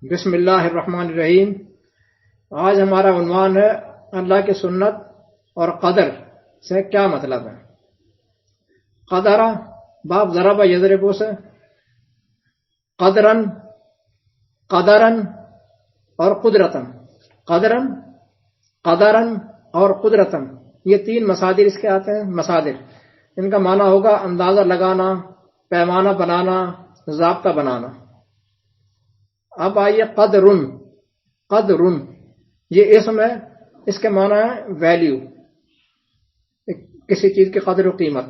بسم اللہ الرحمن الرحیم۔ آج ہمارا عنوان ہے اللہ کی سنت اور قدر سے کیا مطلب ہے۔ قدر باب ضرب یضرب سے قدرن، قدرن اور قدرتن، قدرن، قدرن اور قدرتن، یہ تین مصادر اس کے آتے ہیں۔ مصادر ان کا معنی ہوگا اندازہ لگانا، پیمانہ بنانا، ضابطہ بنانا۔ اب آئیے قدرن، قدرن یہ اسم ہے، اس کے معنی ہے ویلیو، کسی چیز کی قدر و قیمت،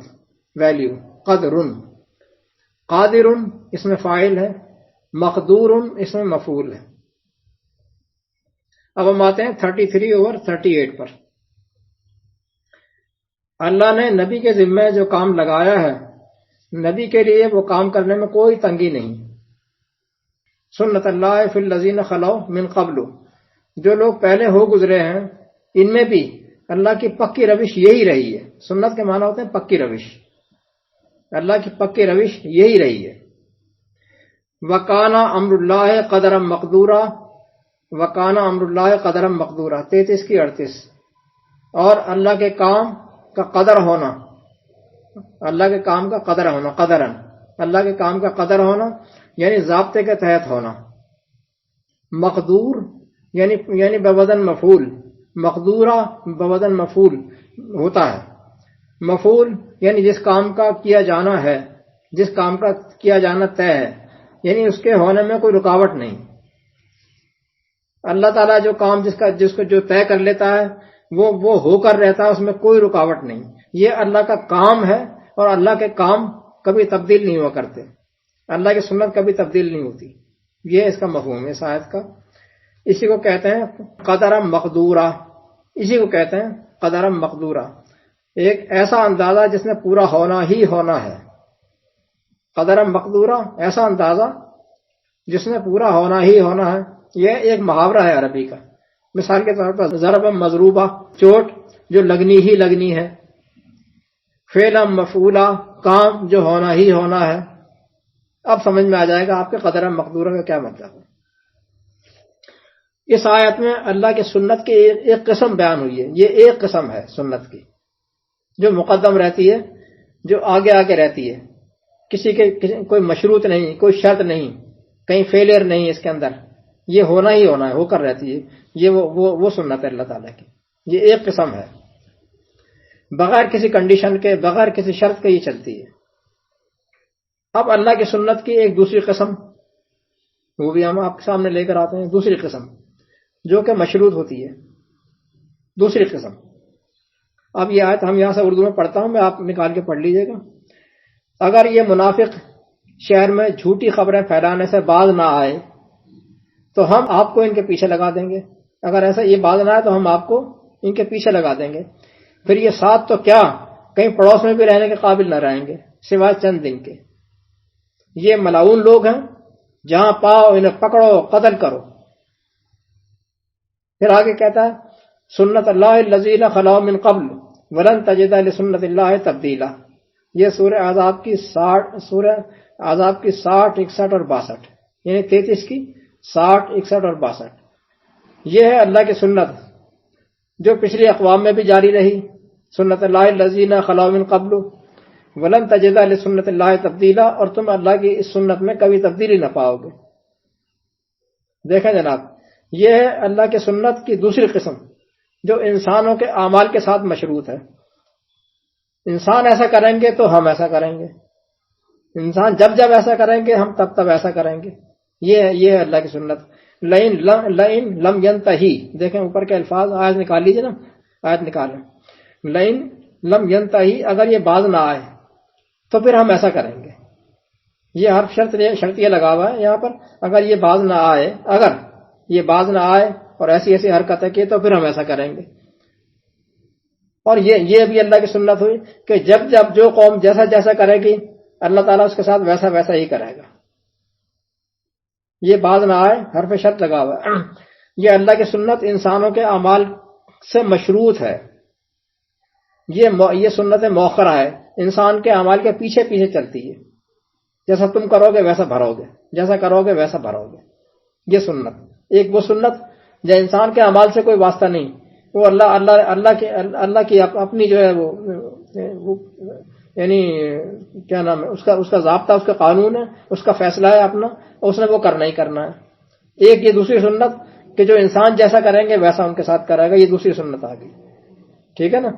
ویلیو، قدرن۔ قادرن اس میں فاعل ہے، مقدورن اس میں مفعول ہے۔ اب ہم آتے ہیں 33 اور 38 پر۔ اللہ نے نبی کے ذمہ جو کام لگایا ہے، نبی کے لیے وہ کام کرنے میں کوئی تنگی نہیں۔ سنت اللہ فی الذین خلو من قبل، جو لوگ پہلے ہو گزرے ہیں ان میں بھی اللہ کی پکی روش یہی رہی ہے۔ سنت کے معنی ہوتے ہیں پکی روش، اللہ کی پکی روش یہی رہی ہے۔ وَكَانَ أَمْرُ اللَّهِ قَدَرًا مَقْدُورًا، وَكَانَ أَمْرُ اللَّهِ قَدَرًا مَقْدُورًا 33 کی 38۔ اور اللہ کے کام کا قدر ہونا، اللہ کے کام کا قدر ہونا، قدرن، اللہ کے کام کا قدر ہونا یعنی ضابطے کے تحت ہونا۔ مقدور یعنی بوزن مفعول، مقدورہ بوزن مفعول ہوتا ہے۔ مفعول یعنی جس کام کا کیا جانا ہے، جس کام کا کیا جانا طے ہے، یعنی اس کے ہونے میں کوئی رکاوٹ نہیں۔ اللہ تعالیٰ جو کام جس کو جو طے کر لیتا ہے وہ ہو کر رہتا ہے، اس میں کوئی رکاوٹ نہیں۔ یہ اللہ کا کام ہے اور اللہ کے کام کبھی تبدیل نہیں ہوا کرتے، اللہ کی سنت کبھی تبدیل نہیں ہوتی۔ یہ اس کا مفہوم ہے اس آیت کا۔ اسی کو کہتے ہیں قدر مقدورہ، اسی کو کہتے ہیں قدر مقدورہ، ایک ایسا اندازہ جس میں پورا ہونا ہی ہونا ہے۔ قدر مقدورہ ایسا اندازہ جس میں پورا ہونا ہی ہونا ہے۔ یہ ایک محاورہ ہے عربی کا۔ مثال کے طور پر ضرب مضروبہ، چوٹ جو لگنی ہی لگنی ہے۔ فعل مفعولہ، کام جو ہونا ہی ہونا ہے۔ اب سمجھ میں آ جائے گا آپ کے قدر مقدورہ کا کیا مطلب ہے۔ اس آیت میں اللہ کی سنت کی ایک قسم بیان ہوئی ہے۔ یہ ایک قسم ہے سنت کی جو مقدم رہتی ہے، جو آگے آگے رہتی ہے، کسی کے کوئی مشروط نہیں، کوئی شرط نہیں، کہیں فیلئر نہیں اس کے اندر، یہ ہونا ہی ہونا ہے، ہو کر رہتی ہے۔ یہ وہ سنت ہے اللہ تعالیٰ کی، یہ ایک قسم ہے، بغیر کسی کنڈیشن کے، بغیر کسی شرط کے یہ چلتی ہے۔ اب اللہ کی سنت کی ایک دوسری قسم، وہ بھی ہم آپ کے سامنے لے کر آتے ہیں۔ دوسری قسم جو کہ مشروط ہوتی ہے، دوسری قسم۔ اب یہ آیت ہم یہاں سے اردو میں پڑھتا ہوں، میں آپ نکال کے پڑھ لیجئے گا۔ اگر یہ منافق شہر میں جھوٹی خبریں پھیلانے سے باز نہ آئے تو ہم آپ کو ان کے پیچھے لگا دیں گے۔ اگر ایسا یہ باز نہ آئے تو ہم آپ کو ان کے پیچھے لگا دیں گے۔ پھر یہ ساتھ تو کیا، کہیں پڑوس میں بھی رہنے کے قابل نہ رہیں گے سوائے چند دن کے۔ یہ ملعون لوگ ہیں، جہاں پاؤ انہیں پکڑو، قتل کرو۔ پھر آگے کہتا ہے سنت اللہ الذین خلو من قبل ولن تجد لسنت اللہ تبدیلا۔ یہ سورہ احزاب کی 60، 61 اور 62، یعنی 33 کی 60، 61 اور 62۔ یہ ہے اللہ کی سنت جو پچھلی اقوام میں بھی جاری رہی۔ سنت اللہ الذین خلو من قبل ولن تجد لسنت اللہ تبدیلا، اور تم اللہ کی اس سنت میں کبھی تبدیلی نہ پاؤ گے۔ دیکھیں جناب، یہ ہے اللہ کی سنت کی دوسری قسم جو انسانوں کے اعمال کے ساتھ مشروط ہے۔ انسان ایسا کریں گے تو ہم ایسا کریں گے، انسان جب ایسا کریں گے ہم تب ایسا کریں گے۔ یہ ہے اللہ کی سنت۔ لئن لم ینتہی، دیکھیں اوپر کے الفاظ، آیت نکال لیجیے نا، آیت نکالیں۔ لئن لم ینتہی، اگر یہ باز نہ آئے تو پھر ہم ایسا کریں گے۔ یہ حرف شرطیہ لگا ہوا ہے یہاں پر، اگر یہ باز نہ آئے، اگر یہ باز نہ آئے اور ایسی حرکتیں کی تو پھر ہم ایسا کریں گے۔ اور یہ بھی اللہ کی سنت ہوئی کہ جب جو قوم جیسا کرے گی اللہ تعالیٰ اس کے ساتھ ویسا ہی کرے گا۔ یہ باز نہ آئے حرف شرط لگا ہوا ہے۔ یہ اللہ کی سنت انسانوں کے اعمال سے مشروط ہے۔ یہ سنت مؤخرہ ہے، انسان کے اعمال کے پیچھے پیچھے چلتی ہے۔ جیسا تم کرو گے ویسا بھرو گے، جیسا کرو گے ویسا بھرو گے۔ یہ سنت. ایک وہ سنت جو انسان کے اعمال سے کوئی واسطہ نہیں، وہ اللہ کی اپنی جو ہے وہ یعنی کیا نام ہے اس کا ضابطہ، اس کا قانون ہے، اس کا فیصلہ ہے اپنا، اور اس نے وہ کرنا ہی کرنا ہے. ایک یہ دوسری سنت کہ جو انسان جیسا کریں گے ویسا ان کے ساتھ کرے گا، یہ دوسری سنت آ گئی. ٹھیک ہے نا.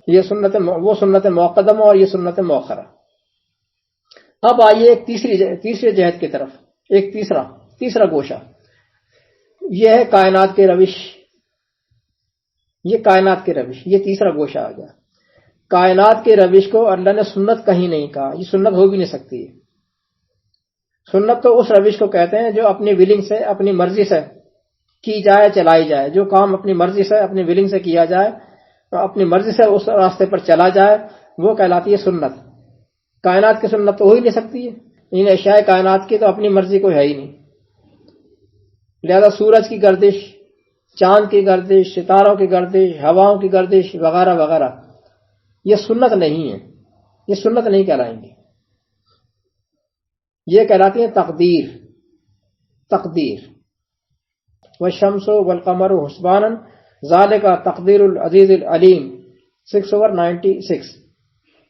یہ سنت، وہ سنت مقدمہ اور یہ سنت مؤخرہ. اب آئیے ایک تیسری جہت کی طرف، ایک تیسرا گوشہ، یہ ہے کائنات کی روش. یہ کائنات کی روش، یہ تیسرا گوشہ آ گیا. کائنات کی روش کو اللہ نے سنت کہیں نہیں کہا، یہ سنت ہو بھی نہیں سکتی ہے. سنت تو اس روش کو کہتے ہیں جو اپنی ولنگ سے، اپنی مرضی سے کی جائے، چلائی جائے. جو کام اپنی مرضی سے، اپنی ولنگ سے کیا جائے، اپنی مرضی سے اس راستے پر چلا جائے، وہ کہلاتی ہے سنت. کائنات کی سنت تو ہو ہی نہیں سکتی ہے. ان اشیاء کائنات کی تو اپنی مرضی کوئی ہے ہی نہیں. لہذا سورج کی گردش، چاند کی گردش، ستاروں کی گردش، ہواؤں کی گردش وغیرہ وغیرہ، یہ سنت نہیں ہے. یہ سنت نہیں کہلائیں گی. یہ کہلاتی ہیں تقدیر. والشمس والقمر حسبانا ذالک تقدیر العزیز العلیم 6/96.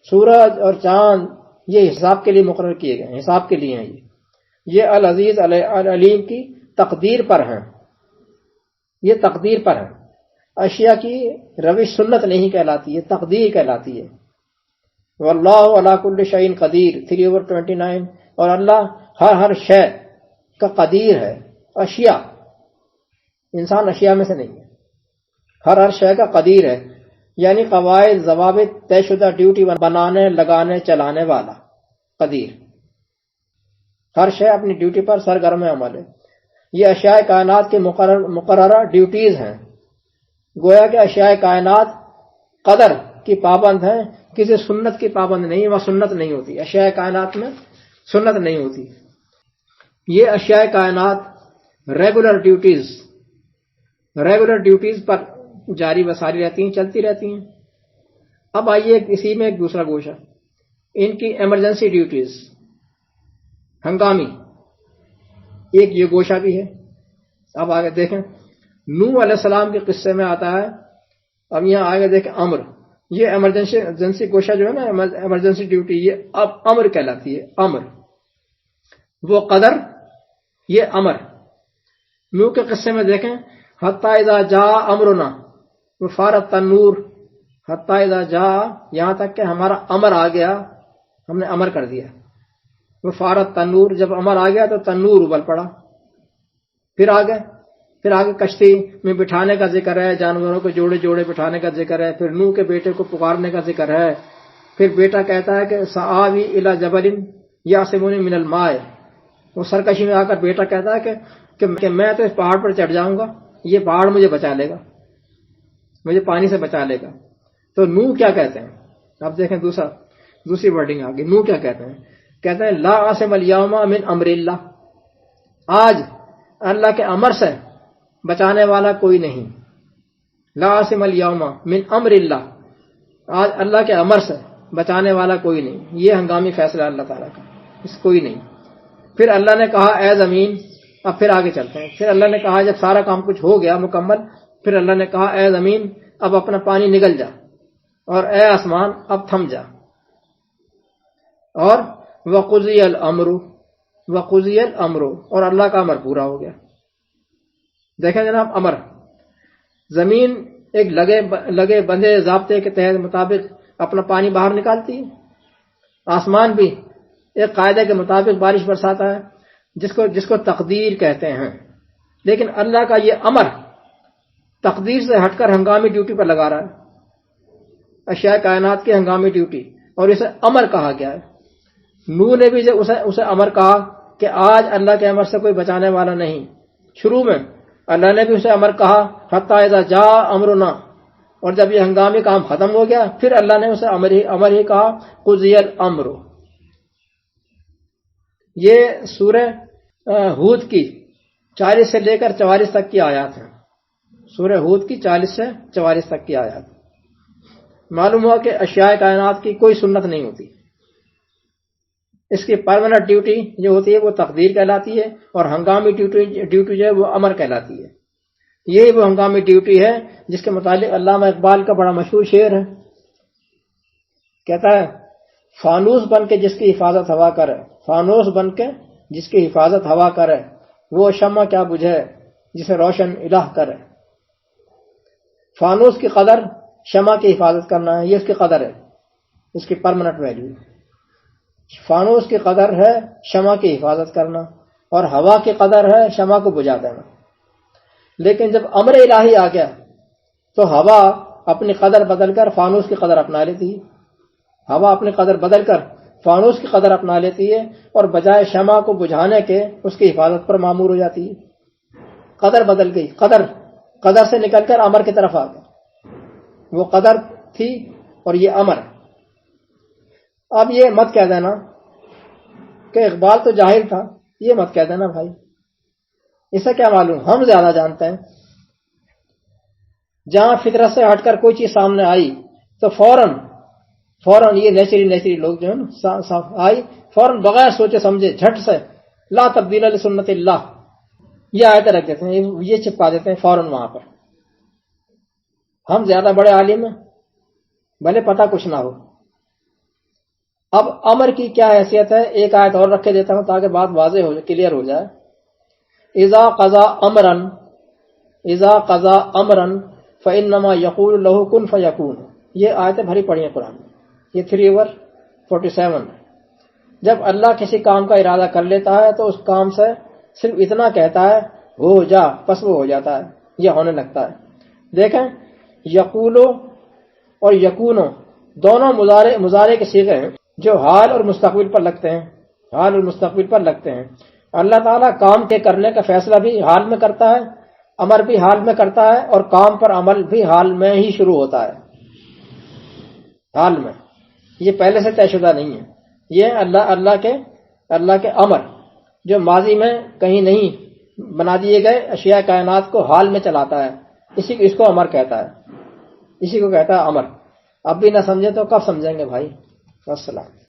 سورج اور چاند یہ حساب کے لیے مقرر کیے گئے ہیں، حساب کے لیے ہیں. یہ العزیز العلیم کی تقدیر پر ہیں. یہ تقدیر پر ہیں. اشیاء کی روش سنت نہیں کہلاتی ہے، تقدیر کہلاتی ہے. واللہ علی کل شیء قدیر 3/29. اور اللہ ہر شے کا قدیر ہے. اشیاء، انسان اشیاء میں سے نہیں ہے، ہر شے کا قدیر ہے. یعنی قواعد، ضوابط، طے شدہ ڈیوٹی بنانے، لگانے، چلانے والا قدیر. ہر شے اپنی ڈیوٹی پر سرگرم عمل ہے. یہ اشیاء کائنات کے مقررہ ڈیوٹیز ہیں. گویا کہ اشیاء کائنات قدر کی پابند ہیں، کسی سنت کی پابند نہیں. وہ سنت نہیں ہوتی اشیاء کائنات میں، سنت نہیں ہوتی. یہ اشیاء کائنات ریگولر ڈیوٹیز پر جاری و ساری رہتی ہیں، چلتی رہتی ہیں. اب آئیے اسی میں ایک دوسرا گوشہ، ان کی ایمرجنسی ڈیوٹیز، ہنگامی. ایک یہ گوشہ بھی ہے. اب آگے دیکھیں، نوح علیہ السلام کے قصے میں آتا ہے. اب یہاں آگے دیکھیں امر. یہ ایمرجنسی گوشہ جو ہے نا، ایمرجنسی ڈیوٹی، یہ اب امر کہلاتی ہے. امر وہ قدر، یہ امر. نوح کے قصے میں دیکھیں، حتی اذا جاء امرنا وفارت تنور. حتی اذا جاء، یہاں تک کہ ہمارا امر آ گیا، ہم نے امر کر دیا. وفارت تنور، جب امر آ گیا تو تنور ابل پڑا. پھر آگے کشتی میں بٹھانے کا ذکر ہے، جانوروں کو جوڑے جوڑے بٹھانے کا ذکر ہے. پھر نوح کے بیٹے کو پکارنے کا ذکر ہے. پھر بیٹا کہتا ہے کہ سآوی الی جبل یعصمنی من الماء. وہ سرکشی میں آ کر بیٹا کہتا ہے کہ میں تو اس پہاڑ پر چڑھ جاؤں گا، یہ پہاڑ مجھے بچا لے گا، مجھے پانی سے بچا لے گا. تو نوح کیا کہتے ہیں؟ اب دیکھیں دوسری ورڈنگ آگے. نوح کیا کہتے ہیں لا عاصم الیوم من امر اللہ. آج اللہ کے امر سے بچانے والا کوئی نہیں. لا عاصم الیوم من امر اللہ. آج اللہ کے امر سے بچانے والا کوئی نہیں. یہ ہنگامی فیصلہ اللہ تعالیٰ کا، اس کوئی نہیں. پھر اللہ نے کہا اے زمین، اب پھر آگے چلتے ہیں. پھر اللہ نے کہا جب سارا کام کچھ ہو گیا مکمل، پھر اللہ نے کہا اے زمین اب اپنا پانی نگل جا، اور اے آسمان اب تھم جا. اور وقضی الامر، اور اللہ کا امر پورا ہو گیا. دیکھیں جناب، امر، زمین ایک لگے بندھے ضابطے کے تحت مطابق اپنا پانی باہر نکالتی ہے. آسمان بھی ایک قاعدے کے مطابق بارش برساتا ہے، جس کو تقدیر کہتے ہیں. لیکن اللہ کا یہ امر تقدیر سے ہٹ کر ہنگامی ڈیوٹی پر لگا رہا ہے. اشیاء کائنات کی ہنگامی ڈیوٹی، اور اسے امر کہا گیا ہے. نوح نے بھی اسے امر کہا کہ آج اللہ کے امر سے کوئی بچانے والا نہیں. شروع میں اللہ نے بھی اسے امر کہا حتی اذا جاء امرنا، اور جب یہ ہنگامی کام ختم ہو گیا پھر اللہ نے اسے امر ہی کہا قضی الامر. یہ سورہ ہود کی 40 سے لے کر 44 تک کی آیات ہیں. سورہ ہود کی 40 سے 44 تک کی آیات. معلوم ہوا کہ اشیاء کائنات کی کوئی سنت نہیں ہوتی. اس کی پرماننٹ ڈیوٹی جو ہوتی ہے وہ تقدیر کہلاتی ہے، اور ہنگامی ڈیوٹی جو ہے وہ امر کہلاتی ہے۔ یہی وہ ہنگامی ڈیوٹی ہے جس کے متعلق علامہ اقبال کا بڑا مشہور شعر ہے، کہتا ہے فانوس بن کے جس کی حفاظت ہوا کرے، فانوس بن کے جس کی حفاظت ہوا کرے، وہ شمع کیا بجھے جسے روشن الہ کرے۔ فانوس کی قدر شمع کی حفاظت کرنا ہے، یہ اس کی قدر ہے، اس کی پرماننٹ ویلیو۔ فانوس کی قدر ہے شمع کی حفاظت کرنا، اور ہوا کی قدر ہے شمع کو بجھا دینا۔ لیکن جب امر الہی آ گیا تو ہوا اپنی قدر بدل کر فانوس کی قدر اپنا لیتی ہے، ہوا اپنی قدر بدل کر فانوس کی قدر اپنا لیتی ہے، اور بجائے شمع کو بجھانے کے اس کی حفاظت پر مامور ہو جاتی ہے۔ قدر بدل گئی، قدر سے نکل کر امر کی طرف آ گیا۔ وہ قدر تھی اور یہ امر۔ اب یہ مت کہہ دینا کہ اقبال تو جاہل تھا، یہ مت کہہ دینا بھائی، اسے کیا معلوم، ہم زیادہ جانتے ہیں۔ جہاں فطرت سے ہٹ کر کوئی چیز سامنے آئی تو فوراً یہ نیچری لوگ جو ہے نا آئی، فوراً بغیر سوچے سمجھے جھٹ سے لا تبدیل لسنت اللہ، یہ آیتیں رکھ دیتے ہیں، یہ چپکا دیتے ہیں فوراً وہاں پر۔ ہم زیادہ بڑے عالم ہیں، بھلے پتہ کچھ نہ ہو۔ اب امر کی کیا حیثیت ہے، ایک آیت اور رکھ کے دیتا ہوں تاکہ بات واضح ہو جائے، کلیئر ہو جائے۔ اذا قضا امرا فانما یقول له کن فیکون، یہ آیتیں بھری پڑی ہیں قرآن میں، یہ 3/47 ہے۔ جب اللہ کسی کام کا ارادہ کر لیتا ہے تو اس کام سے صرف اتنا کہتا ہے ہو جا، پس وہ ہو جاتا ہے، یہ ہونے لگتا ہے۔ دیکھیں یقولو اور یکونو دونوں مضارع کے صیغے ہیں جو حال اور مستقبل پر لگتے ہیں۔ اللہ تعالیٰ کام کے کرنے کا فیصلہ بھی حال میں کرتا ہے، امر بھی حال میں کرتا ہے، اور کام پر عمل بھی حال میں ہی شروع ہوتا ہے، حال میں، یہ پہلے سے طے شدہ نہیں ہے۔ یہ اللہ کے امر جو ماضی میں کہیں نہیں بنا دیے گئے اشیاء کائنات کو حال میں چلاتا ہے، اس کو امر کہتا ہے، اسی کو کہتا ہے امر۔ اب بھی نہ سمجھے تو کب سمجھیں گے بھائی؟ السلام۔